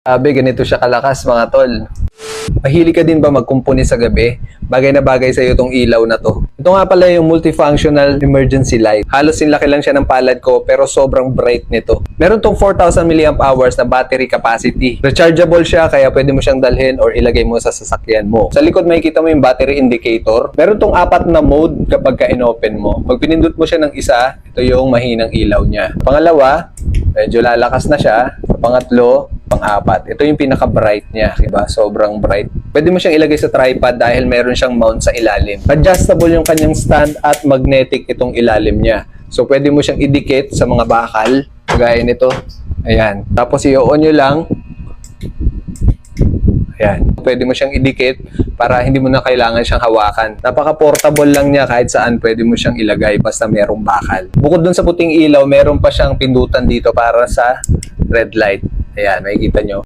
Sabi, ganito siya kalakas mga tol. Mahilig ka din ba magkumpuni sa gabi? Bagay na bagay sa iyo itong ilaw na to. Ito nga pala yung multifunctional emergency light. Halos sinlaki lang siya ng palad ko pero sobrang bright nito. Meron tong 4,000 mAh na battery capacity. Rechargeable siya kaya pwede mo siyang dalhin or ilagay mo sa sasakyan mo. Sa likod makikita mo yung battery indicator. Meron tong 4 na mode kapag ka-inopen mo. Pag pinindot mo siya ng isa, ito yung mahinang ilaw niya. Pangalawa, medyo lalakas na siya. Pangatlo, pang-apat. Ito yung pinaka-bright niya, diba? Sobrang bright. Pwede mo siyang ilagay sa tripod dahil meron siyang mount sa ilalim. Adjustable yung kanyang stand at magnetic itong ilalim niya. So, pwede mo siyang idikit sa mga bakal. Gaya nito. Ayan. Tapos, i-on nyo lang. Ayan. Pwede mo siyang idikit para hindi mo na kailangan siyang hawakan. Napaka-portable lang niya kahit saan pwede mo siyang ilagay basta merong bakal. Bukod dun sa puting ilaw, meron pa siyang pindutan dito para sa red light. Ayan, makikita nyo.